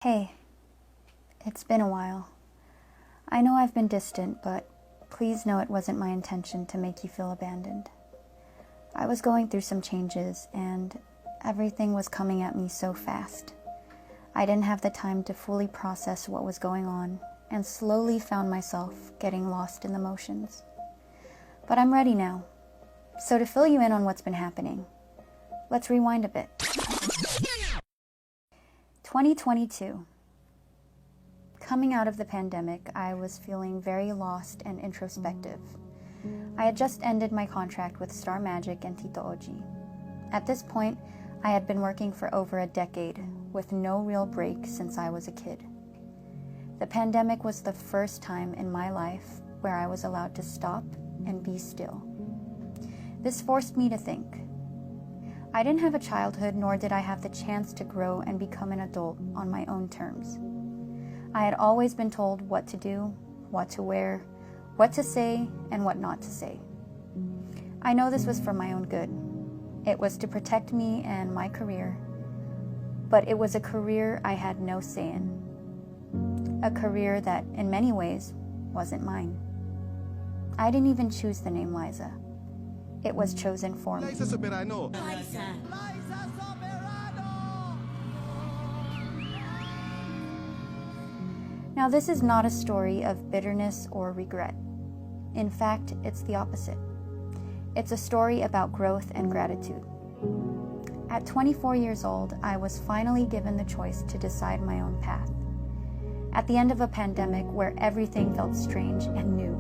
Hey, it's been a while. I know I've been distant, but please know it wasn't my intention to make you feel abandoned. I was going through some changes, and everything was coming at me so fast. I didn't have the time to fully process what was going on, and slowly found myself getting lost in the motions. But I'm ready now. So to fill you in on what's been happening, let's rewind a bit. 2022. Coming out of the pandemic, I was feeling very lost and introspective. I had just ended my contract with Star Magic and Tito Oji. At this point, I had been working for over a decade, with no real break since I was a kid. The pandemic was the first time in my life where I was allowed to stop and be still. This forced me to think. I didn't have a childhood, nor did I have the chance to grow and become an adult on my own terms. I had always been told what to do, what to wear, what to say, and what not to say. I know this was for my own good. It was to protect me and my career, but it was a career I had no say in. A career that, in many ways, wasn't mine. I didn't even choose the name Liza. It was chosen for me. Liza, soberano. Liza. Liza, soberano. Now, this is not a story of bitterness or regret. In fact, it's the opposite. It's a story about growth and gratitude. At 24 years old, I was finally given the choice to decide my own path. At the end of a pandemic where everything felt strange and new.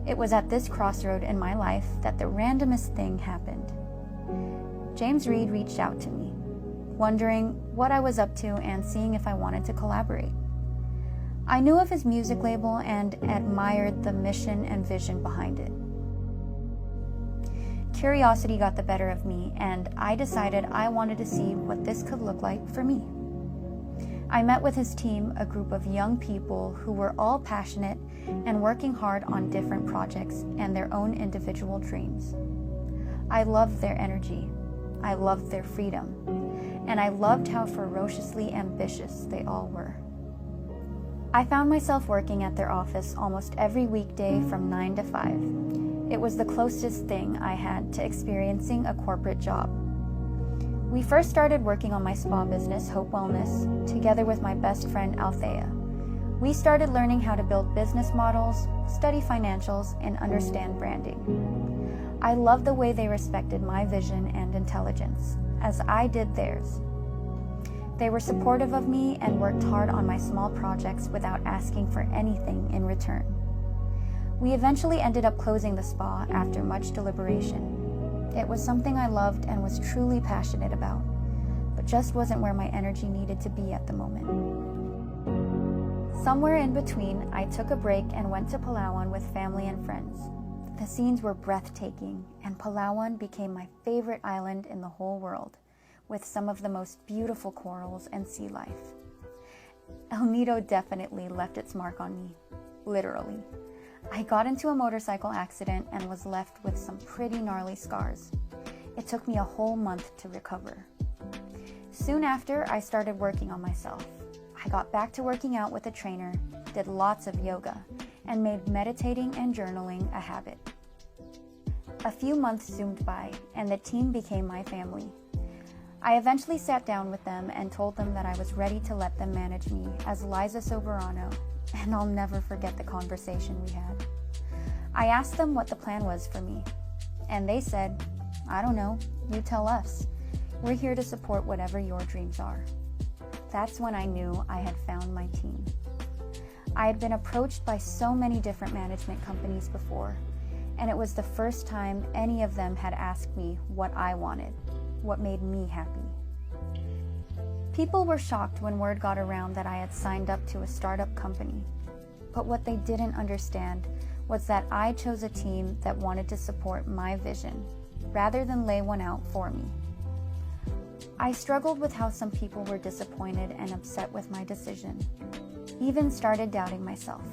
It was at this crossroad in my life that the randomest thing happened. James Reed reached out to me, wondering what I was up to and seeing if I wanted to collaborate. I knew of his music label and admired the mission and vision behind it. Curiosity got the better of me, and I decided I wanted to see what this could look like for me. I met with his team, a group of young people who were all passionate and working hard on different projects and their own individual dreams. I loved their energy, I loved their freedom, and I loved how ferociously ambitious they all were. I found myself working at their office almost every weekday from 9 to 5. It was the closest thing I had to experiencing a corporate job. We first started working on my spa business, Hope Wellness, together with my best friend Althea. We started learning how to build business models, study financials, and understand branding. I loved the way they respected my vision and intelligence, as I did theirs. They were supportive of me and worked hard on my small projects without asking for anything in return. We eventually ended up closing the spa after much deliberation. It was something I loved and was truly passionate about, but just wasn't where my energy needed to be at the moment. Somewhere in between, I took a break and went to Palawan with family and friends. The scenes were breathtaking, and Palawan became my favorite island in the whole world, with some of the most beautiful corals and sea life. El Nido definitely left its mark on me, literally. I got into a motorcycle accident and was left with some pretty gnarly scars. It took me a whole month to recover. Soon after, I started working on myself. I got back to working out with a trainer, did lots of yoga, and made meditating and journaling a habit. A few months zoomed by, and the team became my family. I eventually sat down with them and told them that I was ready to let them manage me as Liza Soberano, and I'll never forget the conversation we had. I asked them what the plan was for me, and they said, "I don't know, you tell us. We're here to support whatever your dreams are." That's when I knew I had found my team. I had been approached by so many different management companies before, and it was the first time any of them had asked me what I wanted, what made me happy. People were shocked when word got around that I had signed up to a startup company. But what they didn't understand was that I chose a team that wanted to support my vision, rather than lay one out for me. I struggled with how some people were disappointed and upset with my decision, even started doubting myself.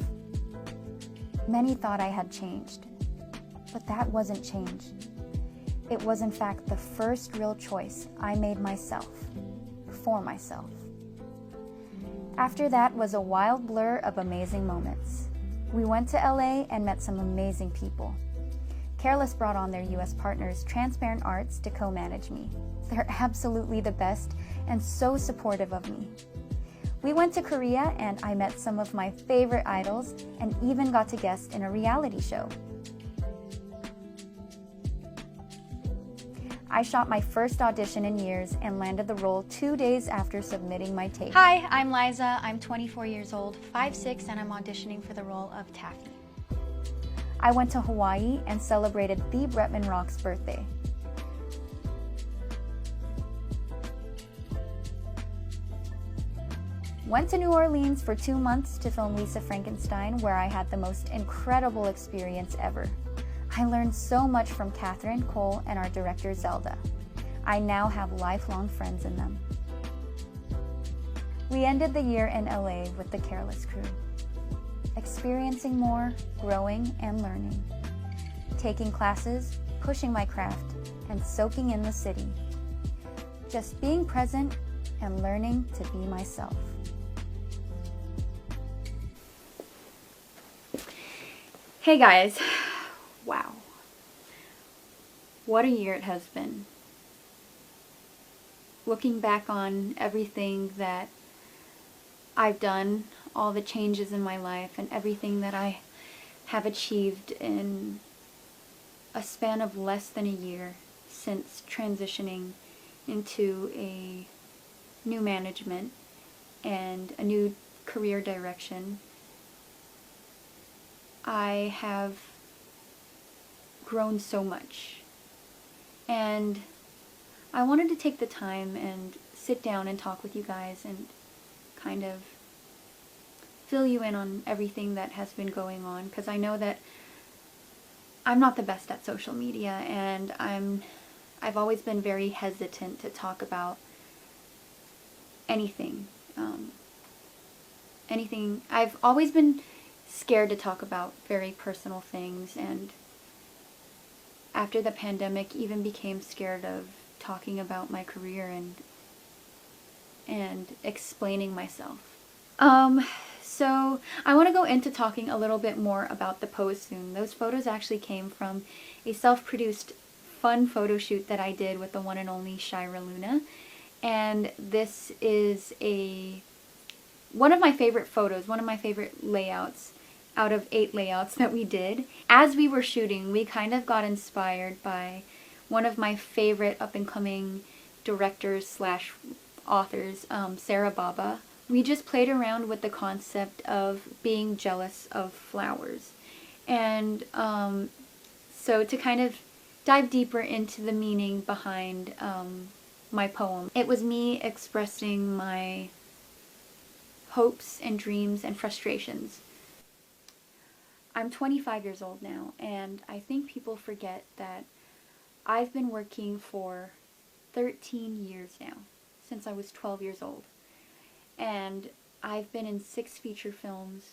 Many thought I had changed, but that wasn't change. It was in fact the first real choice I made myself, for myself. After that was a wild blur of amazing moments. We went to LA and met some amazing people. Careless brought on their US partners, Transparent Arts, to co-manage me. They're absolutely the best and so supportive of me. We went to Korea and I met some of my favorite idols and even got to guest in a reality show. I shot my first audition in years and landed the role 2 days after submitting my tape. Hi, I'm Liza. I'm 24 years old, 5'6", and I'm auditioning for the role of Taffy. I went to Hawaii and celebrated the Bretman Rock's birthday. Went to New Orleans for 2 months to film Lisa Frankenstein, where I had the most incredible experience ever. I learned so much from Catherine, Cole, and our director Zelda. I now have lifelong friends in them. We ended the year in LA with the Careless crew, experiencing more, growing and learning, taking classes, pushing my craft, and soaking in the city. Just being present and learning to be myself. Hey guys. Wow. What a year it has been. Looking back on everything that I've done, all the changes in my life, and everything that I have achieved in a span of less than a year since transitioning into a new management and a new career direction, I have grown so much. And I wanted to take the time and sit down and talk with you guys and kind of fill you in on everything that has been going on, because I know that I'm not the best at social media, and I've always been very hesitant to talk about anything. I've always been scared to talk about very personal things, and after the pandemic even became scared of talking about my career and explaining myself. So I want to go into talking a little bit more about the pose soon. Those photos actually came from a self-produced fun photo shoot that I did with the one and only Shira Luna. And this is one of my favorite photos, one of my favorite layouts out of 8 layouts that we did. As we were shooting, we kind of got inspired by one of my favorite up-and-coming directors slash authors, Sarah Baba. We just played around with the concept of being jealous of flowers. And so to kind of dive deeper into the meaning behind my poem, it was me expressing my hopes and dreams and frustrations. I'm 25 years old now, and I think people forget that I've been working for 13 years now, since I was 12 years old. And I've been in 6 feature films,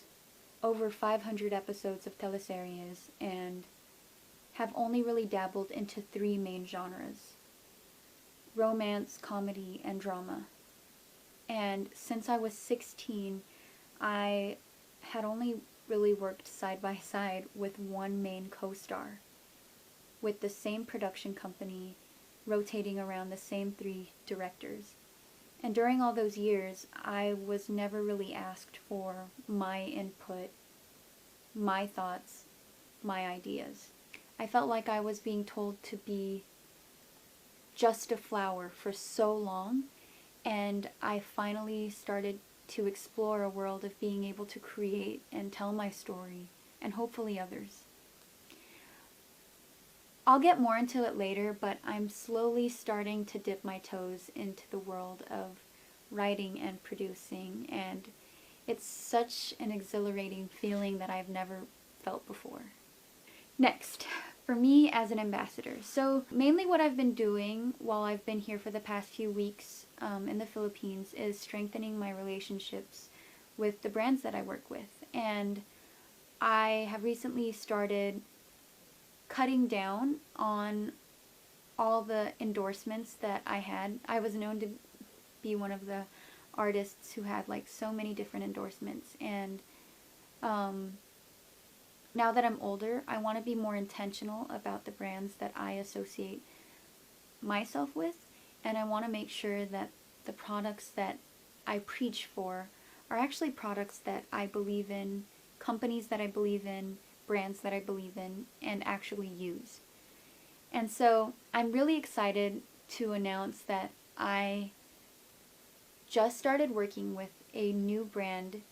over 500 episodes of teleseries, and have only really dabbled into 3 main genres: romance, comedy, and drama. And since I was 16, I had only really worked side by side with one main co-star, with the same production company, rotating around the same 3 directors. And during all those years, I was never really asked for my input, my thoughts, my ideas. I felt like I was being told to be just a flower for so long, and I finally started to explore a world of being able to create and tell my story, and hopefully others. I'll get more into it later, but I'm slowly starting to dip my toes into the world of writing and producing, and it's such an exhilarating feeling that I've never felt before. Next, for me as an ambassador. So mainly what I've been doing while I've been here for the past few weeks in the Philippines is strengthening my relationships with the brands that I work with. And I have recently started cutting down on all the endorsements that I had. I was known to be one of the artists who had like so many different endorsements. And now that I'm older, I want to be more intentional about the brands that I associate myself with, and I want to make sure that the products that I preach for are actually products that I believe in, companies that I believe in, brands that I believe in, and actually use. And so I'm really excited to announce that I just started working with a new brand,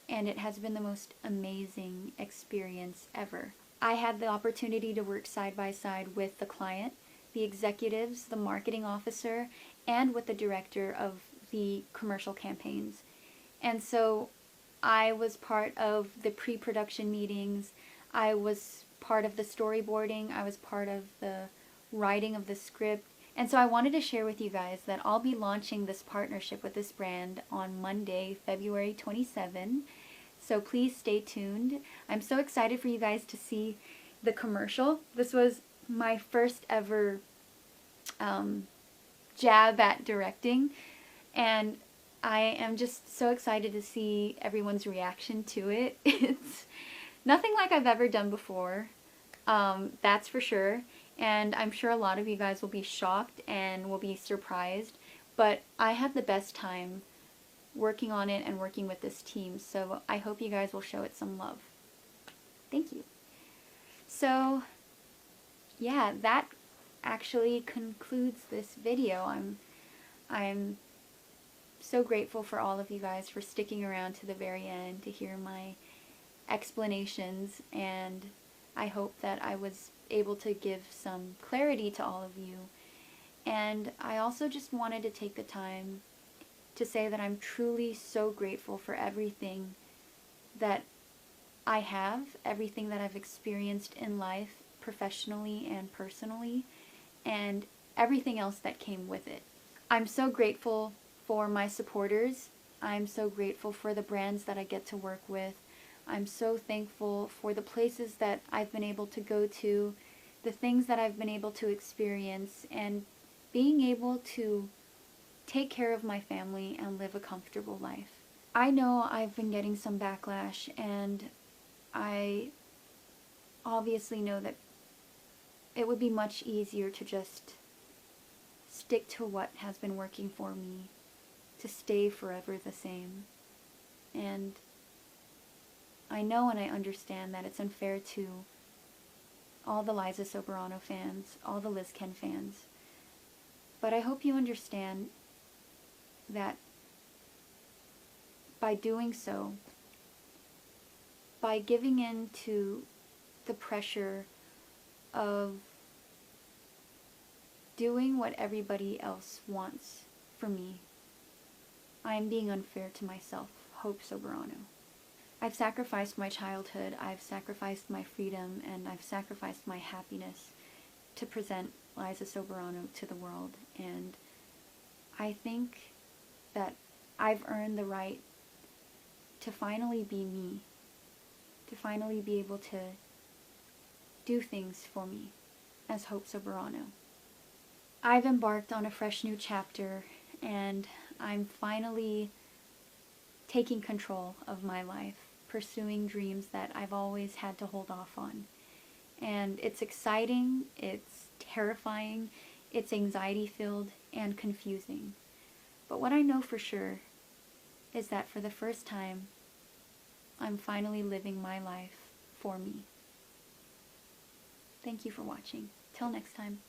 and it has been the most amazing experience ever. I had the opportunity to work side by side with the client, the executives, the marketing officer, and with the director of the commercial campaigns. And so I was part of the pre-production meetings, I was part of the storyboarding, I was part of the writing of the script. And so I wanted to share with you guys that I'll be launching this partnership with this brand on Monday, February 27. So please stay tuned. I'm so excited for you guys to see the commercial. This was my first ever jab at directing, and I am just so excited to see everyone's reaction to it. It's nothing like I've ever done before, that's for sure, and I'm sure a lot of you guys will be shocked and will be surprised, but I had the best time working on it and working with this team, so I hope you guys will show it some love. Thank you. So yeah, that actually concludes this video. I'm so grateful for all of you guys for sticking around to the very end to hear my explanations, and I hope that I was able to give some clarity to all of you. And I also just wanted to take the time to say that I'm truly so grateful for everything that I have, everything that I've experienced in life, professionally and personally, and everything else that came with it. I'm so grateful for my supporters. I'm so grateful for the brands that I get to work with. I'm so thankful for the places that I've been able to go to, the things that I've been able to experience, and being able to take care of my family and live a comfortable life. I know I've been getting some backlash, and I obviously know that it would be much easier to just stick to what has been working for me, to stay forever the same. And I know and I understand that it's unfair to all the Liza Soberano fans, all the Liz Ken fans, but I hope you understand that by doing so, by giving in to the pressure of doing what everybody else wants for me, I am being unfair to myself, Hope Soberano. I've sacrificed my childhood, I've sacrificed my freedom, and I've sacrificed my happiness to present Liza Soberano to the world, and I think that I've earned the right to finally be me, to finally be able to do things for me as Hope Soberano. I've embarked on a fresh new chapter, and I'm finally taking control of my life, pursuing dreams that I've always had to hold off on. And it's exciting, it's terrifying, it's anxiety-filled and confusing. But what I know for sure is that for the first time, I'm finally living my life for me. Thank you for watching. Till next time.